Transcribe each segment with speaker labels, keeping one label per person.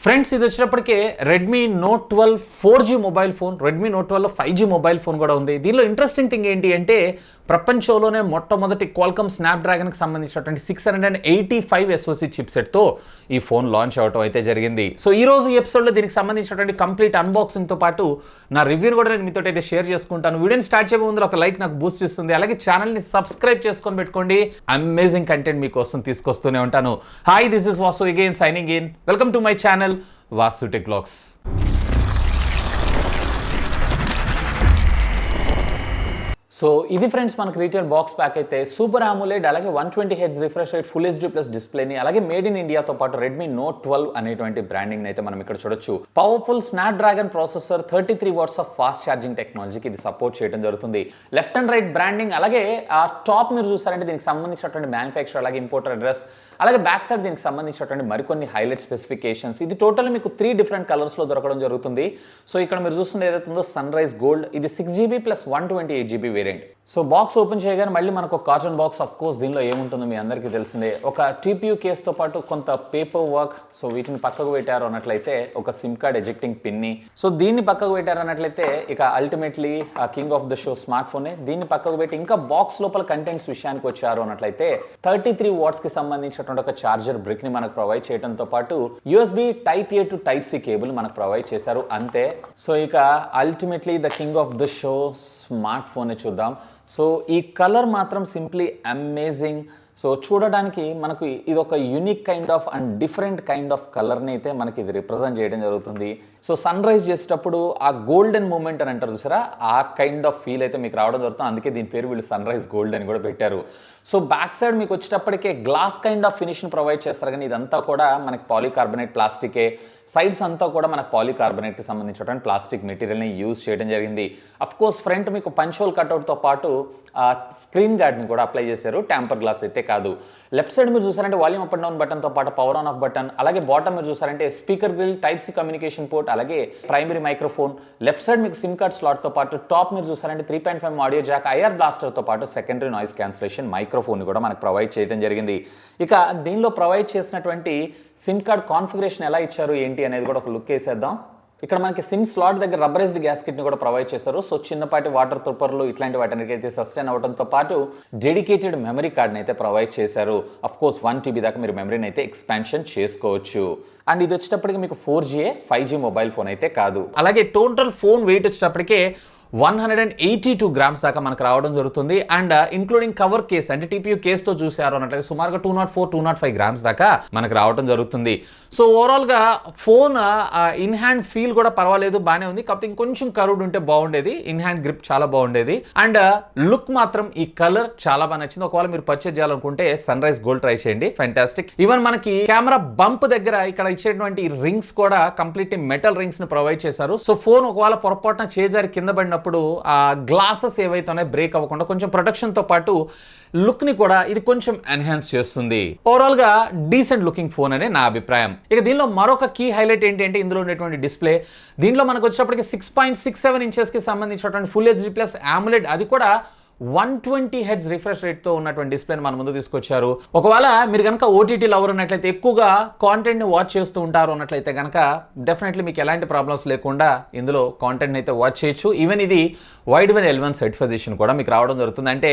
Speaker 1: Friends ఇది వచ్చేటప్పటికే Redmi Note 12 4G mobile phone, Redmi Note 12 5G mobile phone కూడా ఉంది. దీనిలో ఇంట్రెస్టింగ్ థింగ్ ఏంటి అంటే ప్రపంచంలోనే మొట్టమొదటి క్వాల్కమ్ స్నాప్డ్రాగన్కి సంబంధించినటువంటి 685 SoC చిప్సెట్తో ఈ ఫోన్ లాంచ్ అవడం అయితే జరిగింది. సో ఈ రోజు ఈ ఎపిసోడ్లో దీనికి సంబంధించినటువంటి కంప్లీట్ అన్బాక్సింగ్తో పాటు నా రివ్యూని కూడా నేను మీతో అయితే షేర్ చేసుకుంటాను. వీడియోని స్టార్ట్ చేయబోయే ముందు ఒక లైక్ నాకు బూస్ట్ ఇస్తుంది. అలాగే ఛానల్ని సబ్స్క్రైబ్ చేసుకొని పెట్టుకోండి. అమేజింగ్ కంటెంట్ మీకోసం తీసుకొస్తూనే ఉంటాను. Hi, this is Vasu again signing in. Welcome to my channel VaasuTechVlogs. So ఇది ఫ్రెండ్స్ మనకు రీటైల్ బాక్స్ ప్యాక్ అయితే సూపర్ AMOLED అలాగే 120Hz refresh rate full HD plus డిస్ప్లేని అలాగే మేడ్ ఇన్ ఇండియాతో పాటు రెడ్మీ నోట్ 12 అనేటువంటి బ్రాండింగ్ అయితే మనం ఇక్కడ చూడొచ్చు. Powerful Snapdragon processor 33 watts of fast charging టెక్నాలజీకి ఇది సపోర్ట్ చేయడం జరుగుతుంది. లెఫ్ట్ అండ్ రైట్ బ్రాండింగ్ అలాగే ఆ టాప్ మీరు చూసారంటే దీనికి సంబంధించినటువంటి మ్యానుఫ్యాక్చర్ అలాగే ఇంపోర్టర్ అడ్రస్ అలాగే బ్యాక్ సైడ్ దీనికి సంబంధించినటువంటి మరికొన్ని హైలైట్ స్పెసిఫికేషన్స్. ఇది టోటల్ మీకు 3 డిఫరెంట్ కలర్స్లో దొరకడం జరుగుతుంది. సో ఇక్కడ మీరు చూస్తుంది ఏదైతే ఉందో సన్ రైజ్ గోల్డ్, ఇది 6GB plus 128GB variant. So box open చేయగానే మళ్ళీ మనకు ఒక కార్టూన్ బాక్స్. ఆఫ్ కోర్స్ దీనిలో ఏముంటుందో మీ అందరికీ తెలిసిందే, ఒక TPU కేస్తో పాటు కొంత పేపర్ వర్క్. సో వీటిని పక్కకు పెట్టారు అన్నట్లయితే ఒక సిమ్ కార్డ్ ఎజెక్టింగ్ పిన్ని. సో దీన్ని పక్కకు పెట్టారు అన్నట్లయితే ఇక ultimately king of the show smart ఫోనే. దీన్ని పక్కకు పెట్టి ఇంకా బాక్స్ లోపల కంటెంట్స్ విషయానికి వచ్చారు అన్నట్లయితే 33 వాట్స్కి సంబంధించినటువంటి ఒక చార్జర్ బ్రిక్ ని మనకు ప్రొవైడ్ చేయడంతో పాటు USB Type A to Type C cable మనకు ప్రొవైడ్ చేశారు అంతే. సో ఇక ultimately the king of the show smart phone చూద్దాం. సో ఈ కలర్ మాత్రం సింప్లీ అమేజింగ్. సో చూడడానికి మనకు ఇది ఒక unique kind of and different kind of కలర్ని అయితే మనకి ఇది రిప్రజెంట్ చేయడం జరుగుతుంది. సో సన్ రైజ్ చేసేటప్పుడు ఆ గోల్డెన్ మూమెంట్ అని అంటారు చూసారా, ఆ కైండ్ ఆఫ్ ఫీల్ అయితే మీకు రావడం జరుగుతుంది. అందుకే దీని పేరు వీళ్ళు సన్ రైజ్ గోల్డ్ అని కూడా పెట్టారు. సో బ్యాక్ సైడ్ మీకు వచ్చేటప్పటికే గ్లాస్ కైండ్ ఆఫ్ ఫినిష్ని ప్రొవైడ్ చేస్తారు, కానీ ఇదంతా కూడా మనకి పాలీకార్బనేట్ ప్లాస్టికే. సైడ్స్ అంతా కూడా మనకు పాలీకార్బనేట్కి సంబంధించినటువంటి ప్లాస్టిక్ మెటీరియల్ని యూజ్ చేయడం జరిగింది. అఫ్ కోర్స్ ఫ్రంట్ మీకు పంచ్ హోల్ కట్అవుట్తో పాటు స్క్రీన్ గార్డ్ని కూడా అప్లై చేశారు, ట్యాంపర్ గ్లాస్ అయితే కాదు. లెఫ్ట్ సైడ్ మీరు చూసారంటే వాల్యూమ్ అప్ అండ్ డౌన్ బటన్తో పాటు పవర్ ఆన్ ఆఫ్ బటన్, అలాగే బాటమ్ మీరు చూసారంటే speaker grill, Type C communication port, అలాగే ప్రైమరీ మైక్రోఫోన్. లెఫ్ట్ సైడ్ మీకు సిమ్ కార్డ్ స్లాట్తో పాటు టాప్ మీరు చూసారంటే 3.5 ఆడియో జాక్, IR బ్లాస్టర్తో పాటు సెకండరీ నాయిస్ క్యాన్సిలేషన్ మైక్రోఫోన్ కూడా మనకు ప్రొవైడ్ చేయడం జరిగింది. ఇక దీనిలో ప్రొవైడ్ చేసినటువంటి సిమ్ కార్డ్ కాన్ఫిగరేషన్ ఎలా ఇచ్చారు ఏంటి అనేది కూడా ఒక లుక్ వేసేద్దాం. ఇక్కడ మనకి సిమ్ స్లాట్ దగ్గర రబ్బరైజ్డ్ గ్యాస్కెట్ని కూడా ప్రొవైడ్ చేశారు. సో చిన్నపాటి వాటర్ తుప్పర్లు ఇట్లాంటి వాటికి అయితే సస్టైన్ అవడంతో పాటు డెడికేటెడ్ మెమరీ కార్డ్ని అయితే ప్రొవైడ్ చేశారు. అఫ్ కోర్స్ 1TB దాకా మీరు మెమరీని అయితే ఎక్స్పాన్షన్ చేసుకోవచ్చు. అండ్ ఇది వచ్చేటప్పటికి మీకు 4G 5G మొబైల్ ఫోన్ అయితే కాదు. అలాగే టోటల్ ఫోన్ వెయిట్ వచ్చేటప్పటికే 182 గ్రామ్స్ దాకా మనకు రావడం జరుగుతుంది. అండ్ ఇంక్లూడింగ్ కవర్ కేస్ అంటే TPU కేస్తో చూసారు అన్నట్లయితే సుమారుగా 204-205 గ్రామ్స్ దాకా మనకు రావడం జరుగుతుంది. సో ఓవరాల్గా ఫోన్ ఇన్ హ్యాండ్ ఫీల్ కూడా పర్వాలేదు, బాగానే ఉంది. కాకపోతే ఇంకొంచెం కర్వ్డ్ ఉంటే బాగుండేది, ఇన్ హ్యాండ్ గ్రిప్ చాలా బాగుండేది. అండ్ లుక్ మాత్రం ఈ కలర్ చాలా బాగా నచ్చింది. ఒకవేళ మీరు పర్చేజ్ చేయాలనుకుంటే సన్ రైజ్ గోల్డ్ ట్రై చేయండి, ఫ్యాంటాస్టిక్. ఈవెన్ మనకి కెమెరా బంప్ దగ్గర ఇక్కడ ఇచ్చేటువంటి రింగ్స్ కూడా కంప్లీట్ మెటల్ రింగ్స్ ని ప్రొవైడ్ చేశారు. సో ఫోన్ ఒకవేళ పొరపాటున చేజారి కింద పడిన ఆ గ్లాసెస్ ఏవైతే ఉన్నాయో బ్రేక్ అవ్వకుండా కొంచెం ప్రొటెక్షన్ తో పాటు లుక్ ని కూడా ఇది కొంచెం ఎన్హాన్స్ చేస్తుంది. ఓవరాల్ గా డీసెంట్ లుకింగ్ ఫోన్ అనే నా అభిప్రాయం. ఇక దీనిలో మరొక కీ హైలైట్ ఏంటి అంటే ఇందులో ఉండేటువంటి డిస్ప్లే. దీనిలో మనకు వచ్చేటప్పటికి 6.67 ఇంచెస్ కి సంబంధించినటువంటి ఫుల్ HD ప్లస్ AMOLED, అది కూడా 120Hz రిఫ్రెష్ రేట్తో ఉన్నటువంటి డిస్ప్లేని మన ముందు తీసుకొచ్చారు. ఒకవేళ మీరు కనుక OTT లవర్ ఉన్నట్లయితే, ఎక్కువగా కాంటెంట్ని వాచ్ చేస్తూ ఉంటారు అన్నట్లయితే కనుక డెఫినెట్లీ మీకు ఎలాంటి ప్రాబ్లమ్స్ లేకుండా ఇందులో కాంటెంట్ని అయితే వాచ్ చేయొచ్చు. ఈవెన్ ఇది వైడ్ వన్ L1 సర్టిఫికేషన్ కూడా మీకు రావడం జరుగుతుంది. అంటే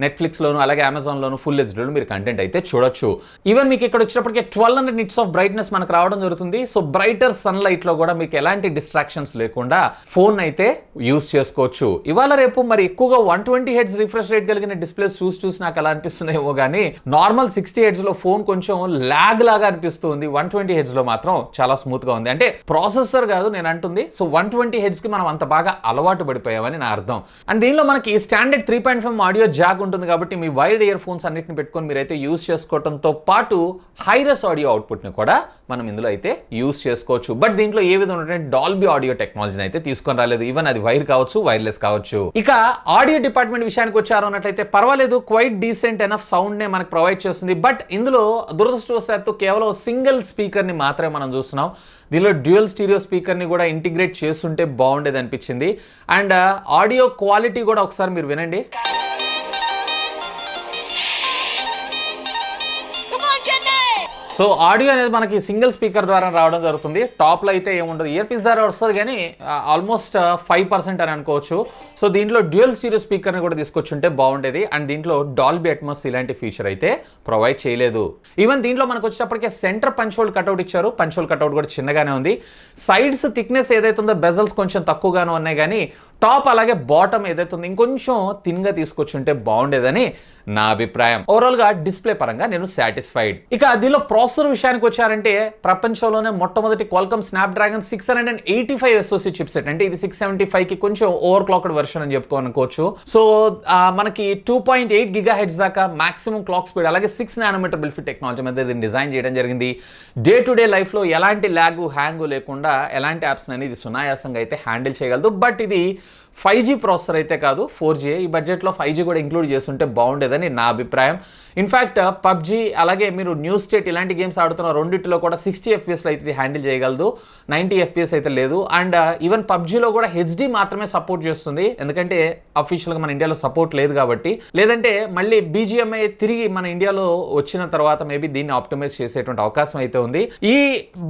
Speaker 1: నెట్ఫ్లిక్స్లోను అలాగే అమెజాన్లోను ఫుల్ HDలో మీరు కంటెంట్ అయితే చూడొచ్చు. ఈవెన్ మీకు ఇక్కడ వచ్చినప్పటికీ 1200 నిట్స్ ఆఫ్ బ్రైట్నెస్ మనకు రావడం జరుగుతుంది. సో బ్రైటర్ సన్లైట్లో కూడా మీకు ఎలాంటి డిస్ట్రాక్షన్స్ లేకుండా ఫోన్ అయితే యూస్ చేసుకోవచ్చు. ఇవాళ రేపు మరి ఎక్కువగా 120Hz రిఫ్రెష్ రేట్ కలిగిన డిస్ప్లేస్ చూసి నాకు ఎలా అనిపిస్తుందేమో కానీ నార్మల్ 60Hz లో ఫోన్ కొంచెం లాగ్ లాగా అనిపిస్తుంది. 120Hz లో మాత్రం చాలా స్మూత్ గా ఉంది. అంటే ప్రాసెసర్ కాదు నేను అంటుంది. సో 120Hz కి మనం అంత బాగా అలవాటు పడిపోయామని నా అర్థం. అండ్ దీనిలో మనకి స్టాండర్డ్ 3.5 ఆడియో జాక్ ఉంటుంది కాబట్టి మీ వైడ్ ఇయర్ ఫోన్స్ అన్నిటిని పెట్టుకొని మీరైతే యూస్ చేసుకోవడంతో పాటు హైరెస్ ఆడియో అవుట్పుట్ ని కూడా మనం ఇందులో అయితే యూస్ చేసుకోవచ్చు. బట్ దీంట్లో ఏ విధంగా డాల్బీ ఆడియో టెక్నాలజీని అయితే తీసుకొని రాలేదు. ఈవెన్ అది వైర్ కావచ్చు, వైర్లెస్ కావచ్చు. ఇక ఆడియో డిపార్ట్మెంట్ విషయానికి వచ్చారు అన్నట్లయితే పర్వాలేదు, క్వైట్ డీసెంట్ ఎనఫ్ సౌండ్ నే మనకు ప్రొవైడ్ చేస్తుంది. బట్ ఇందులో దురదృష్టవశాత్తు కేవలం సింగిల్ స్పీకర్ ని మాత్రమే మనం చూస్తున్నాం. దీనిలో డ్యూయల్ స్టీరియో స్పీకర్ ని కూడా ఇంటిగ్రేట్ చేస్తుంటే బాగుండేది అనిపించింది. అండ్ ఆడియో క్వాలిటీ కూడా ఒకసారి మీరు వినండి. సో ఆడియో అనేది మనకి సింగిల్ స్పీకర్ ద్వారా రావడం జరుగుతుంది. టాప్లో అయితే ఏముండదు, ఇయర్ పీస్ ద్వారా వస్తుంది కానీ ఆల్మోస్ట్ 5% అని అనుకోవచ్చు. సో దీంట్లో డ్యూయల్ స్టీరియో స్పీకర్ని కూడా తీసుకొచ్చుంటే బాగుండేది. అండ్ దీంట్లో డాల్బీ అట్మాస్ ఇలాంటి ఫీచర్ అయితే ప్రొవైడ్ చేయలేదు. ఈవెన్ దీంట్లో మనకు వచ్చేటప్పటికే సెంటర్ పంచ్ హోల్ కట్అవుట్ ఇచ్చారు. పంచ్ హోల్ కట్అవుట్ కూడా చిన్నగానే ఉంది. సైడ్స్ థిక్నెస్ ఏదైతే ఉందో బెజల్స్ కొంచెం తక్కువగానే ఉన్నాయి కానీ టాప్ అలాగే బాటమ్ ఏదైతే ఉందో ఇంకొంచెం థిన్గా తీసుకొచ్చుంటే బాగుండేదని నా అభిప్రాయం. ఓవరాల్గా డిస్ప్లే పరంగా నేను సాటిస్ఫైడ్. ఇక దీనిలో ప్రాసెసర్ విషయానికి వచ్చారంటే ప్రపంచంలోనే మొట్టమొదటి క్వాల్కమ్ స్నాప్డ్రాగన్ 685 SoC చిప్సెట్, అంటే ఇది 675కి కొంచెం ఓవర్ క్లాక్డ్ వెర్షన్ అని చెప్పుకోనుకోవచ్చు. సో మనకి 2.8 GHz దాకా మాక్సిమం క్లాక్ స్పీడ్, అలాగే 6 nm బిల్ఫిట్ టెక్నాలజీ మీద దీన్ని డిజైన్ చేయడం జరిగింది. డే టు డే లైఫ్లో ఎలాంటి ల్యాగ్ హ్యాంగ్ లేకుండా ఎలాంటి యాప్స్ అనేది ఇది సునాయాసంగా అయితే హ్యాండిల్ చేయగలదు. బట్ ఇది 5G ప్రాసెసర్ అయితే కాదు, 4G. ఈ బడ్జెట్లో 5G కూడా ఇంక్లూడ్ చేస్తుంటే బాగుండేదని నా అభిప్రాయం. ఇన్ఫ్యాక్ట్ పబ్జీ అలాగే మీరు న్యూ స్టేట్ ఇలాంటి గేమ్స్ ఆడుతున్న రెండింటిలో కూడా 60 FPS అయితే ఇది హ్యాండిల్ చేయగలదు, 90 FPS అయితే లేదు. అండ్ ఈవెన్ పబ్జీలో కూడా HD మాత్రమే సపోర్ట్ చేస్తుంది, ఎందుకంటే అఫీషియల్గా మన ఇండియాలో సపోర్ట్ లేదు కాబట్టి. లేదంటే మళ్ళీ BGMI తిరిగి మన ఇండియాలో వచ్చిన తర్వాత మేబీ దీన్ని ఆప్టిమైజ్ చేసేటువంటి అవకాశం అయితే ఉంది. ఈ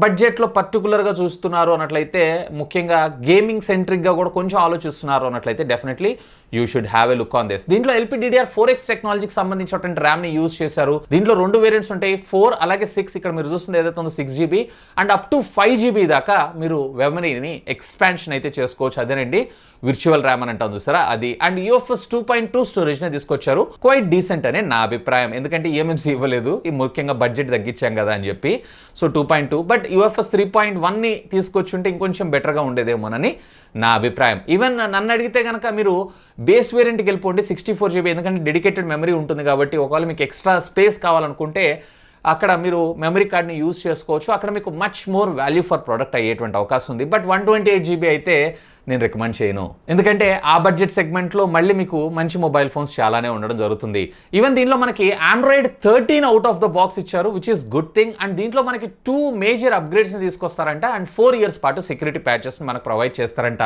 Speaker 1: బడ్జెట్లో పర్టికులర్గా చూస్తున్నారు అన్నట్లయితే, ముఖ్యంగా గేమింగ్ సెంట్రిక్గా కూడా కొంచెం ఆలోచిస్తున్నారు అన్నట్లయితే definitely you should have a look on this. దీంట్లో LPDDR4X టెక్నాలజీకి సంబంధించినటువంటి ర్యామ్ ని యూజ్ చేశారు. దీంట్లో 2 వేరియంట్స్ ఉంటాయి, 4 అలాగే 6. ఇక్కడ మీరు చూస్తుంది ఏదైతే ఉందో 6GB and up to 5GB దాకా మీరు మెమరీని ఎక్స్పాన్షన్ అయితే చేసుకోవచ్చు. అదేనండి విర్చువల్ ర్యామ్ అని అంటాం చూసారా, అది. అండ్ UFS 2.2 స్టోరేజ్ ని తీసుకొచ్చారు. క్వైట్ డీసెంట్ అనే నా అభిప్రాయం, ఎందుకంటే EMMC ఇవ్వలేదు, ఈ ముఖ్యంగా బడ్జెట్ తగ్గించాం కదా అని చెప్పి. సో 2.2, బట్ UFS 3.1 ని తీసుకొచ్చుంటే ఇంకొంచెం బెటర్గా ఉండేదేమోనని నా అభిప్రాయం. ఈవెన్ నన్ను అడిగితే కనుక మీరు బేస్ వేరియంట్కి వెళ్ళిపోండి 64GB, ఎందుకంటే డెడికేటెడ్ మెమరీ ఉంటుంది కాబట్టి ఒకవేళ మీకు ఎక్స్ట్రా స్పేస్ కావాలనుకుంటే అక్కడ మీరు మెమరీ కార్డ్ని యూజ్ చేసుకోవచ్చు. అక్కడ మీకు much more value for product అయ్యేటువంటి అవకాశం ఉంది. బట్ 128GB అయితే నేను రికమెండ్ చేయను, ఎందుకంటే ఆ బడ్జెట్ సెగ్మెంట్లో మళ్ళీ మీకు మంచి మొబైల్ ఫోన్స్ చాలానే ఉండడం జరుగుతుంది. ఈవెన్ దీనిలో మనకి Android 13 out of the box ఇచ్చారు, which is good thing. And దీంట్లో మనకి 2 మేజర్ అప్గ్రేడ్స్ని తీసుకొస్తారంట అండ్ 4 years పాటు సెక్యూరిటీ ప్యాచెస్ని మనకు ప్రొవైడ్ చేస్తారంట.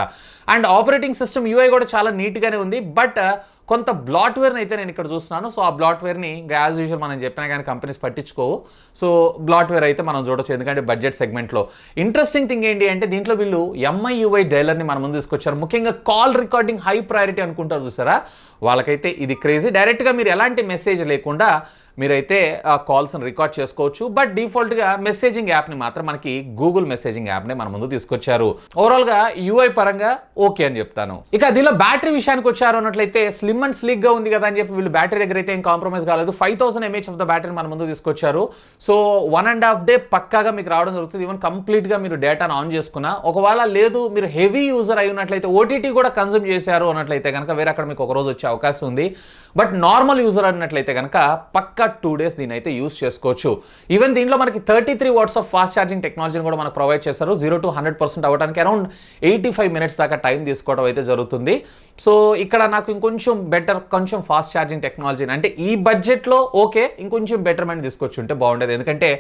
Speaker 1: అండ్ ఆపరేటింగ్ సిస్టమ్ UI కూడా చాలా నీట్గానే ఉంది. బట్ కొంత బ్లాట్వేర్ని అయితే నేను ఇక్కడ చూస్తున్నాను. సో ఆ బ్లాట్వేర్ని యాజ్ యూజువల్ మనం చెప్పినా కానీ కంపెనీస్ పట్టించుకోవు. సో బ్లాట్వేర్ అయితే మనం చూడొచ్చు, ఎందుకంటే బడ్జెట్ సెగ్మెంట్లో. ఇంట్రెస్టింగ్ థింగ్ ఏంటి అంటే దీంట్లో వీళ్ళు MIUI డైలర్ని మన ముందు తీసుకొచ్చారు. ముఖ్యంగా కాల్ రికార్డింగ్ హై ప్రయారిటీ అనుకుంటారు చూసారా, వాళ్ళకైతే ఇది క్రేజీ. డైరెక్ట్గా మీరు ఎలాంటి మెసేజ్ లేకుండా మీరైతే ఆ కాల్స్ని రికార్డ్ చేసుకోవచ్చు. బట్ డిఫాల్ట్గా మెసేజింగ్ యాప్ని మాత్రం మనకి గూగుల్ మెసేజింగ్ యాప్ని మన ముందు తీసుకొచ్చారు. ఓవరాల్గా UI పరంగా ఓకే అని చెప్తాను. ఇక దీనిలో బ్యాటరీ విషయానికి వచ్చారు అన్నట్లయితే స్లిమ్ అండ్ స్లీక్గా ఉంది కదా అని చెప్పి వీళ్ళు బ్యాటరీ దగ్గర అయితే ఏం కాంప్రమైజ్ కాలేదు. 5000 mAh ఆఫ్ ద బ్యాటరీ మన ముందు తీసుకొచ్చారు. సో 1.5 day పక్కాగా మీకు రావడం జరుగుతుంది. ఈవెన్ కంప్లీట్గా మీరు డేటాను ఆన్ చేసుకున్నా, ఒకవేళ లేదు మీరు హెవీ యూజర్ అయి ఉన్నట్లయితే OTT కూడా కన్జ్యూమ్ చేశారు అన్నట్లయితే కనుక వేరే అక్కడ మీకు ఒక రోజు వచ్చే అవకాశం ఉంది. బట్ నార్మల్ యూజర్ అన్నట్లయితే కనుక పక్కా 2 days దీని అయితే యూజ్ చేసుకోవచ్చు. ఈవెన్ దీంట్లో మనకి 33 watts ఆఫ్ ఫాస్ట్ ఛార్జింగ్ టెక్నాలజీని కూడా మనకు ప్రొవైడ్ చేస్తారు. 0 to 100% అవ్వడానికి అరౌండ్ 85 minutes దాకా టైం తీసుకోవడం అయితే జరుగుతుంది. సో ఇక్కడ నాకు ఇంకొంచెం బెటర్, కొంచెం ఫాస్ట్ ఛార్జింగ్ టెక్నాలజీని అంటే ఈ బడ్జెట్లో ఓకే, ఇంకొంచెం బెటర్మెంట్ తీసుకొచ్చి ఉంటే బాగుండేది, ఎందుకంటే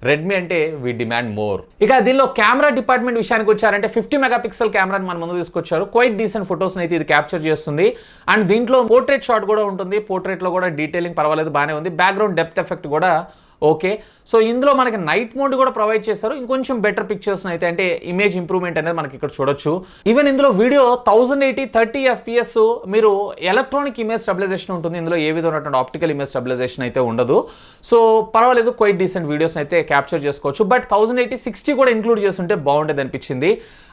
Speaker 1: రెడ్మీ అంటే వీ డిమాండ్ మోర్. ఇక దీనిలో కెమెరా డిపార్ట్మెంట్ విషయానికి వచ్చారంటే 50 మెగాపిక్సెల్ కెమెరాని మన ముందు తీసుకొచ్చారు. క్వైట్ డీసెంట్ ఫొటోస్ని అయితే ఇది క్యాప్చర్ చేస్తుంది. అండ్ దీంట్లో పోర్ట్రేట్ షాట్ కూడా ఉంటుంది. పోర్ట్రేట్లో కూడా డీటెయిలింగ్ పర్వాలేదు, బాగానే ఉంది. బ్యాక్గ్రౌండ్ డెప్త్ ఎఫెక్ట్ కూడా ఓకే. సో ఇందులో మనకి నైట్ మోడ్ కూడా ప్రొవైడ్ చేశారు. ఇంకొంచెం బెటర్ పిక్చర్స్ అయితే, అంటే ఇమేజ్ ఇంప్రూవ్మెంట్ అనేది మనకి ఇక్కడ చూడొచ్చు. ఈవెన్ ఇందులో వీడియో 1080 30 FPS మీరు ఎలక్ట్రానిక్ ఇమేజ్ స్టెబిలైజేషన్ ఉంటుంది. ఇందులో ఏ విధమైనటువంటి ఆప్టికల్ ఇమేజ్ స్టెబిలైజేషన్ అయితే ఉండదు. సో పర్వాలేదు, క్వైట్ డీసెంట్ వీడియోస్ అయితే క్యాప్చర్ చేసుకోవచ్చు. బట్ 1080 60 కూడా ఇంక్లూడ్ చేస్తుంటే బాగుండేది అనిపించింది.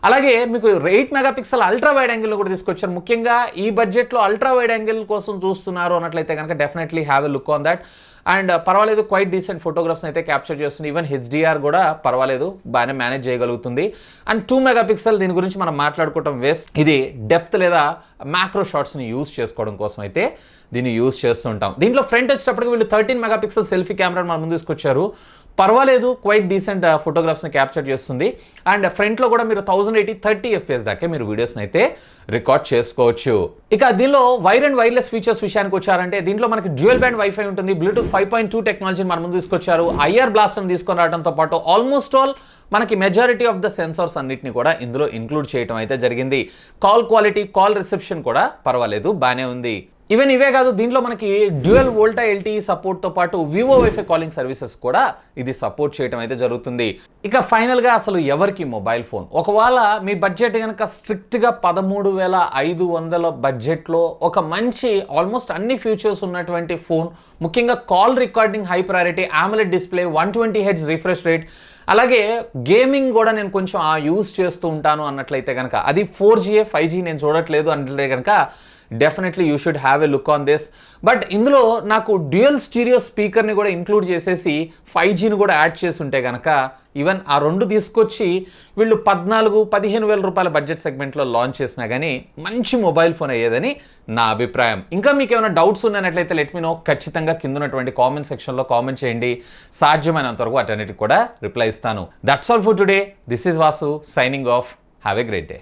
Speaker 1: అలాగే మీకు 8 మెగాపిక్సెల్ అల్ట్రా వైడ్ యాంగిల్ కూడా తీసుకొచ్చారు. ముఖ్యంగా ఈ బడ్జెట్లో అల్ట్రా వైడ్ యాంగిల్ కోసం చూస్తున్నారు అన్నట్లయితే కనుక definitely have a look on that. And పర్వాలేదు, క్వైట్ డీసెంట్ ఫోటోగ్రాఫ్స్ అయితే క్యాప్చర్ చేస్తుంది. ఈవెన్ HDR కూడా పర్వాలేదు, బాగానే మేనేజ్ చేయగలుగుతుంది. అండ్ 2 మెగాపిక్సెల్ దీని గురించి మనం మాట్లాడుకోవటం వేస్ట్. ఇది డెప్త్ లేదా మ్యాక్రో షాట్స్ని యూజ్ చేసుకోవడం కోసం అయితే దీన్ని యూజ్ చేస్తుంటాం. దీంట్లో ఫ్రంట్ వచ్చేటప్పటికి వీళ్ళు 13 మెగాపిక్సెల్ సెల్ఫీ కెమెరా మన ముందు తీసుకొచ్చారు. పర్వాలేదు, క్వైట్ డీసెంట్ ఫోటోగ్రాఫ్స్ని క్యాప్చర్ చేస్తుంది. అండ్ ఫ్రంట్లో కూడా మీరు 1080 30 FPS దాకా మీరు వీడియోస్ని అయితే రికార్డ్ చేసుకోవచ్చు. ఇక దీనిలో వైర్ అండ్ వైర్లెస్ ఫీచర్స్ విషయానికి వచ్చారంటే దీంట్లో మనకి డ్యూయల్ బ్యాండ్ వైఫై ఉంటుంది. బ్లూటూత్ 5.2 టెక్నాలజీని మన ముందు తీసుకొచ్చారు. IR బ్లాస్టర్ని తీసుకొని రావడంతో పాటు ఆల్మోస్ట్ ఆల్ మనకి మెజారిటీ ఆఫ్ ద సెన్సార్స్ అన్నిటిని కూడా ఇందులో ఇంక్లూడ్ చేయడం అయితే జరిగింది. కాల్ క్వాలిటీ, కాల్ రిసెప్షన్ కూడా పర్వాలేదు, బాగానే ఉంది. ఈవెన్ ఇవే కాదు, దీంట్లో మనకి డ్యూయల్ వోల్టా ఎల్టీఈ సపోర్ట్తో పాటు వివో వైఫై కాలింగ్ సర్వీసెస్ కూడా ఇది సపోర్ట్ చేయడం అయితే జరుగుతుంది. ఇక ఫైనల్గా అసలు ఎవరికి మొబైల్ ఫోన్? ఒకవేళ మీ బడ్జెట్ కనుక స్ట్రిక్ట్గా 13,500 బడ్జెట్లో ఒక మంచి ఆల్మోస్ట్ అన్ని ఫీచర్స్ ఉన్నటువంటి ఫోన్, ముఖ్యంగా call recording high priority, AMOLED display, 120 hertz refresh rate, అలాగే గేమింగ్ కూడా నేను కొంచెం యూస్ చేస్తూ ఉంటాను అన్నట్లయితే కనుక, అది 4G 5G నేను చూడట్లేదు అంటే కనుక definitely you should have a look on this. But ఇందులో నాకు డ్యూయల్ స్టీరియో స్పీకర్ని కూడా ఇంక్లూడ్ చేసేసి 5Gని కూడా యాడ్ చేసి ఉంటే కనుక ఈవెన్ ఆ రెండు తీసుకొచ్చి వీళ్ళు 14-15 వేల రూపాయల బడ్జెట్ సెగ్మెంట్లో లాంచ్ చేసినా కానీ మంచి మొబైల్ ఫోన్ అయ్యేదని నా అభిప్రాయం. ఇంకా మీకు ఏమైనా డౌట్స్ ఉన్నట్లయితే లెట్ మీ నో, ఖచ్చితంగా కింద ఉన్నటువంటి కామెంట్ సెక్షన్లో కామెంట్ చేయండి. సాధ్యమైనంత వరకు అటన్నిటికి కూడా రిప్లై ఇస్తాను. That's all for today. This is Vasu signing off. Have a great day.